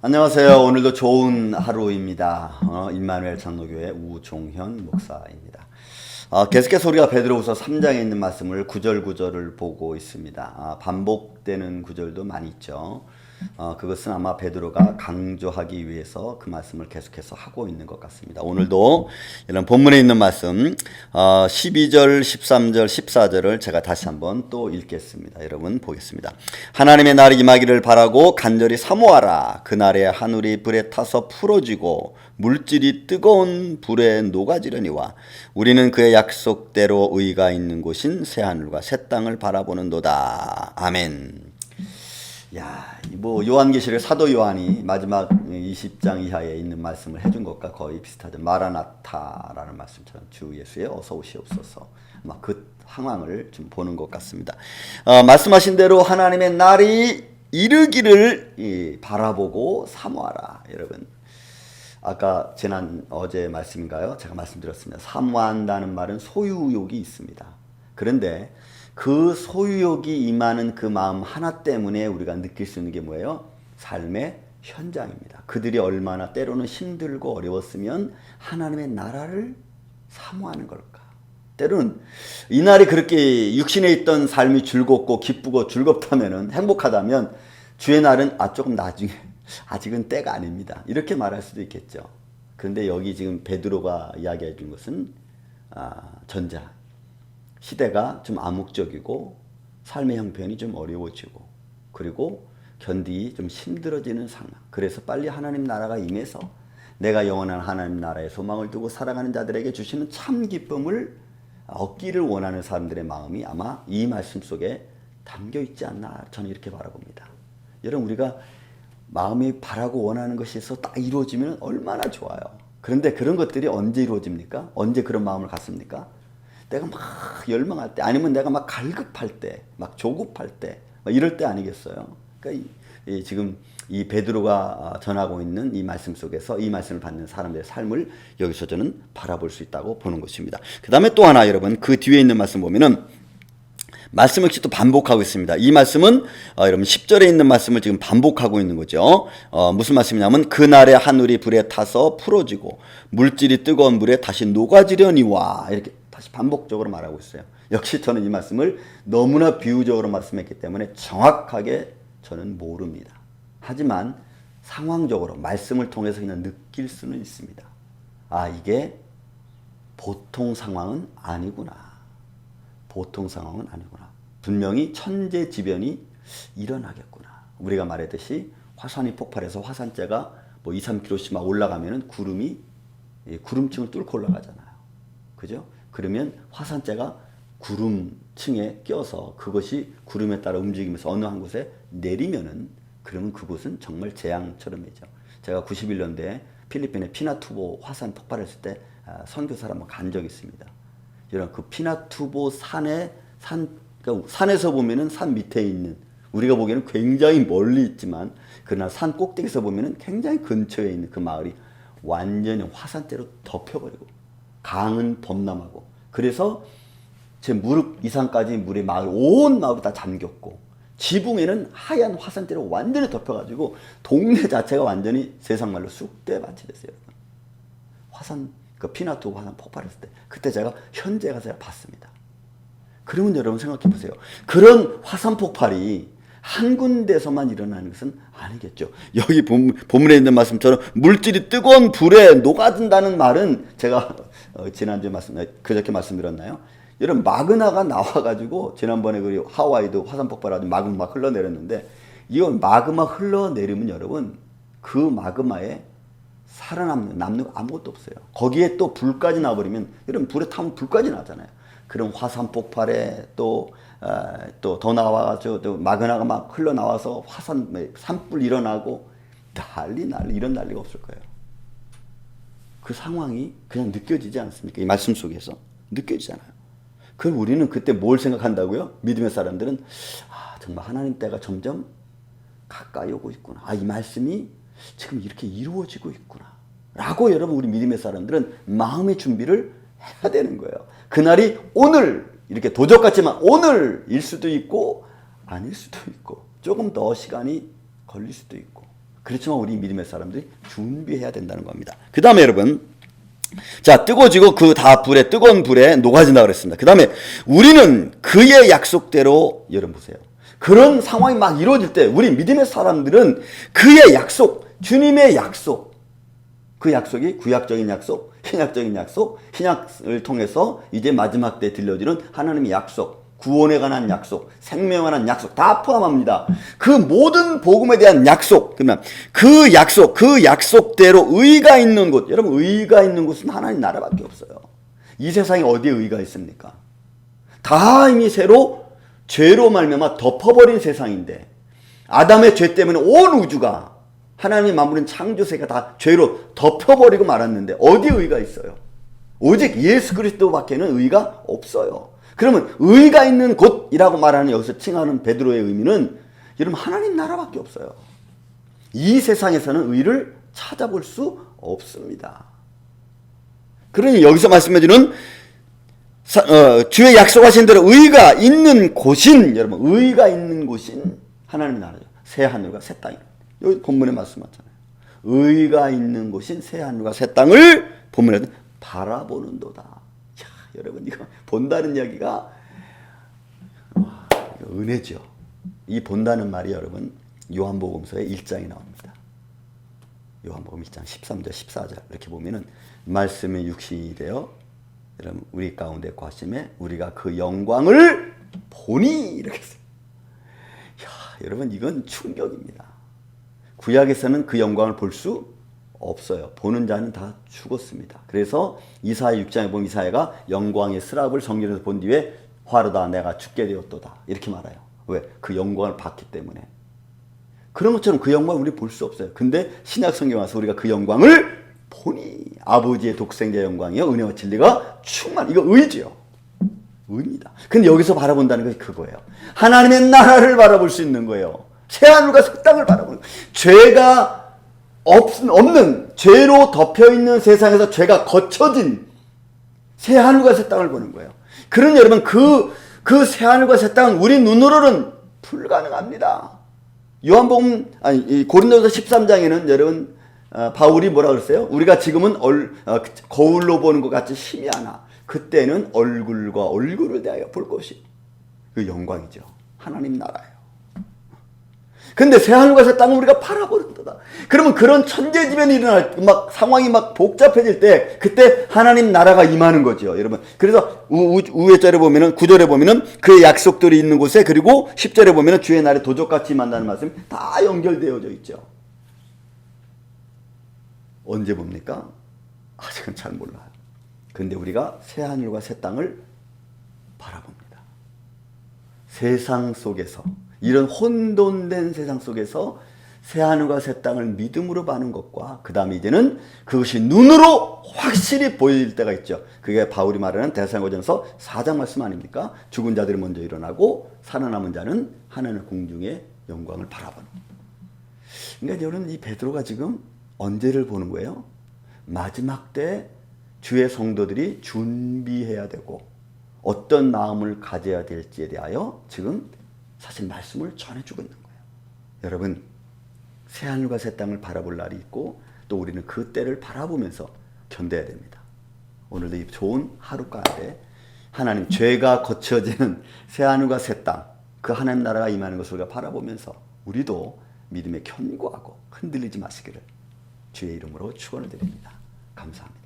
안녕하세요. 오늘도 좋은 하루입니다. 임마누엘 장로교회 우종현 목사입니다. 계속해서 우리가 베드로후서 3장에 있는 말씀을 구절 구절을 보고 있습니다. 반복되는 구절도 많이 있죠. 그것은 아마 베드로가 강조하기 위해서 그 말씀을 계속해서 하고 있는 것 같습니다. 오늘도 이런 본문에 있는 말씀 12절, 13절, 14절을 제가 다시 한번 또 읽겠습니다. 여러분 보겠습니다. 하나님의 날이 임하기를 바라고 간절히 사모하라. 그날에 하늘이 불에 타서 풀어지고 물질이 뜨거운 불에 녹아지려니와 우리는 그의 약속대로 의가 있는 곳인 새하늘과 새 땅을 바라보는도다. 아멘. 야, 뭐 요한계시록 사도 요한이 마지막 20장 이하에 있는 말씀을 해준 것과 거의 비슷하죠. 마라나타라는 말씀처럼 주 예수여 어서 오시옵소서. 막 그 상황을 좀 보는 것 같습니다. 말씀하신 대로 하나님의 날이 이르기를 바라보고 사모하라. 여러분, 아까 어제 말씀인가요? 제가 말씀드렸습니다. 사모한다는 말은 소유욕이 있습니다. 그런데 그 소유욕이 임하는 그 마음 하나 때문에 우리가 느낄 수 있는 게 뭐예요? 삶의 현장입니다. 그들이 얼마나 때로는 힘들고 어려웠으면 하나님의 나라를 사모하는 걸까? 때로는 이 날이 그렇게 육신에 있던 삶이 즐겁고 기쁘고 즐겁다면, 행복하다면 주의 날은 조금 나중에, 아직은 때가 아닙니다. 이렇게 말할 수도 있겠죠. 그런데 여기 지금 베드로가 이야기해 준 것은 전자. 시대가 좀 암묵적이고 삶의 형편이 좀 어려워지고 그리고 견디기 좀 힘들어지는 상황. 그래서 빨리 하나님 나라가 임해서 내가 영원한 하나님 나라에 소망을 두고 살아가는 자들에게 주시는 참 기쁨을 얻기를 원하는 사람들의 마음이 아마 이 말씀 속에 담겨 있지 않나, 저는 이렇게 바라봅니다. 여러분, 우리가 마음이 바라고 원하는 것이 있어 딱 이루어지면 얼마나 좋아요. 그런데 그런 것들이 언제 이루어집니까? 언제 그런 마음을 갖습니까? 내가 막 열망할 때, 아니면 내가 막 갈급할 때, 막 조급할 때, 막 이럴 때 아니겠어요? 그러니까 지금 이 베드로가 전하고 있는 이 말씀 속에서 이 말씀을 받는 사람들의 삶을 여기서 저는 바라볼 수 있다고 보는 것입니다. 그 다음에 또 하나, 여러분, 그 뒤에 있는 말씀 보면은 말씀 역시 또 반복하고 있습니다. 이 말씀은 여러분 10절에 있는 말씀을 지금 반복하고 있는 거죠. 무슨 말씀이냐면 그날에 하늘이 불에 타서 풀어지고 물질이 뜨거운 물에 다시 녹아지려니와, 이렇게 다시 반복적으로 말하고 있어요. 역시 저는 이 말씀을 너무나 비유적으로 말씀했기 때문에 정확하게 저는 모릅니다. 하지만 상황적으로 말씀을 통해서 그냥 느낄 수는 있습니다. 이게 보통 상황은 아니구나. 보통 상황은 아니구나. 분명히 천재지변이 일어나겠구나. 우리가 말했듯이 화산이 폭발해서 화산재가 뭐 2, 3km씩 막 올라가면은 구름층을 뚫고 올라가잖아요. 그죠? 그러면 화산재가 구름층에 껴서 그것이 구름에 따라 움직이면서 어느 한 곳에 내리면은, 그러면 그곳은 정말 재앙처럼이죠. 제가 91년도에 필리핀의 피나투보 화산 폭발했을 때 선교사를 한번 간 적이 있습니다. 여러분, 그 피나투보 그러니까 산에서 보면은 산 밑에 있는, 우리가 보기에는 굉장히 멀리 있지만 그러나 산 꼭대기에서 보면은 굉장히 근처에 있는 그 마을이 완전히 화산재로 덮여버리고 강은 범람하고, 그래서 제 무릎 이상까지 물에 온 마을이 다 잠겼고 지붕에는 하얀 화산재로 완전히 덮여가지고 동네 자체가 완전히 세상말로 쑥대밭이 됐어요. 그 피나투보 화산 폭발했을 때, 그때 제가 현재 가서 봤습니다. 그러면 여러분 생각해 보세요. 그런 화산 폭발이 한 군데서만 일어나는 것은 아니겠죠. 여기 본문에 있는 말씀처럼 물질이 뜨거운 불에 녹아든다는 말은, 제가 지난주에 그저께 말씀드렸나요? 여러분, 마그마가 나와가지고 지난번에 그 하와이도 화산 폭발하고 마그마 흘러내렸는데, 이건 마그마 흘러내리면 여러분 그 마그마에 남는 거 아무것도 없어요. 거기에 또 불까지 나버리면, 여러분 불에 타면 불까지 나잖아요. 그런 화산 폭발에 또 더 나와가지고 또 마그마가 막 흘러나와서 산불 일어나고 난리 이런 난리가 없을 거예요. 그 상황이 그냥 느껴지지 않습니까? 이 말씀 속에서 느껴지잖아요. 그럼 우리는 그때 뭘 생각한다고요? 믿음의 사람들은 정말 하나님 때가 점점 가까이 오고 있구나. 이 말씀이 지금 이렇게 이루어지고 있구나. 라고 여러분 우리 믿음의 사람들은 마음의 준비를 해야 되는 거예요. 그날이 오늘 이렇게 도적 같지만 오늘일 수도 있고 아닐 수도 있고 조금 더 시간이 걸릴 수도 있고 그렇지만 우리 믿음의 사람들이 준비해야 된다는 겁니다. 그 다음에 여러분 자 뜨거워지고 그 다 불에 뜨거운 불에 녹아진다 그랬습니다. 그 다음에 우리는 그의 약속대로 여러분 보세요. 그런 상황이 막 이루어질 때 우리 믿음의 사람들은 그의 약속 주님의 약속 그 약속이 구약적인 약속 신약적인 약속 신약을 통해서 이제 마지막 때 들려주는 하나님의 약속 구원에 관한 약속, 생명에 관한 약속 다 포함합니다. 그 모든 복음에 대한 약속, 그러면 그 약속대로 의가 있는 곳, 여러분 의가 있는 곳은 하나님 나라밖에 없어요. 이 세상에 어디에 의가 있습니까? 다 이미 새로 죄로 말미암아 덮어버린 세상인데 아담의 죄 때문에 온 우주가 하나님의 만물인 창조세가 다 죄로 덮여버리고 말았는데 어디에 의가 있어요? 오직 예수 그리스도밖에는 의가 없어요. 그러면 의가 있는 곳이라고 말하는 여기서 칭하는 베드로의 의미는 여러분 하나님 나라밖에 없어요. 이 세상에서는 의를 찾아볼 수 없습니다. 그러니 여기서 말씀해주는 주의 약속하신 대로 의가 있는 곳인 여러분 의가 있는 곳인 하나님 나라죠. 새 하늘과 새 땅이 여기 본문에 말씀하잖아요. 의가 있는 곳인 새 하늘과 새 땅을 본문에 바라보는도다. 여러분 이거 본다는 이야기가 은혜죠. 이 본다는 말이 여러분 요한복음서의 1장에 나옵니다. 요한복음 1장 13절 14절 이렇게 보면은 말씀이 육신이 되어 여러분 우리 가운데 거하심에 우리가 그 영광을 보니 이렇게 써요. 여러분 이건 충격입니다. 구약에서는 그 영광을 볼 수 없어요. 보는 자는 다 죽었습니다. 그래서 이사야 6장에 보면 이사야가 영광의 스랍을 성경에서 본 뒤에 화르다 내가 죽게 되었도다 이렇게 말해요. 왜? 그 영광을 봤기 때문에. 그런 것처럼 그 영광을 우리 볼 수 없어요. 근데 신약 성경에 와서 우리가 그 영광을 보니 아버지의 독생자 영광이요 은혜와 진리가 충만 이거 의지요. 의입니다. 근데 여기서 바라본다는 것이 그거예요. 하나님의 나라를 바라볼 수 있는 거예요. 새하늘과 새 땅을 바라보는 거예요. 죄가 없는 죄로 덮여있는 세상에서 죄가 거쳐진 새하늘과 새 땅을 보는 거예요. 그런 여러분 그 새하늘과 새 땅은 우리 눈으로는 불가능합니다. 요한복음 고린도서 13장에는 여러분 바울이 뭐라 그랬어요? 우리가 지금은 거울로 보는 것 같이 희미하나 그때는 얼굴과 얼굴을 대하여 볼 것이 그 영광이죠. 하나님 나라예요. 근데 새하늘과 새 땅은 우리가 바라보는도다. 그러면 그런 천재지변이 일어날 막 상황이 막 복잡해질 때 그때 하나님 나라가 임하는 거죠, 여러분. 그래서 우회 절에 보면은 9절에 보면은 그의 약속들이 있는 곳에 그리고 10절에 보면은 주의 날에 도적같이 임한다는 말씀이 다 연결되어져 있죠. 언제 봅니까? 아직은 잘 몰라요. 근데 우리가 새하늘과 새 땅을 바라봅니다. 세상 속에서 이런 혼돈된 세상 속에서 새하늘과 새 땅을 믿음으로 바는 것과 그 다음에 이제는 그것이 눈으로 확실히 보일 때가 있죠. 그게 바울이 말하는 데살로니가전서 4장 말씀 아닙니까? 죽은 자들이 먼저 일어나고 살아남은 자는 하나님의 공중의 영광을 바라보는. 그러니까 여러분 이 베드로가 지금 언제를 보는 거예요? 마지막 때 주의 성도들이 준비해야 되고 어떤 마음을 가져야 될지에 대하여 지금 사실 말씀을 전해주고 있는 거예요. 여러분 새하늘과 새 땅을 바라볼 날이 있고 또 우리는 그 때를 바라보면서 견뎌야 됩니다. 오늘도 이 좋은 하루 가운데 하나님 죄가 거쳐지는 새하늘과 새 땅 그 하나님 나라가 임하는 것을 우리가 바라보면서 우리도 믿음에 견고하고 흔들리지 마시기를 주의 이름으로 축원을 드립니다. 감사합니다.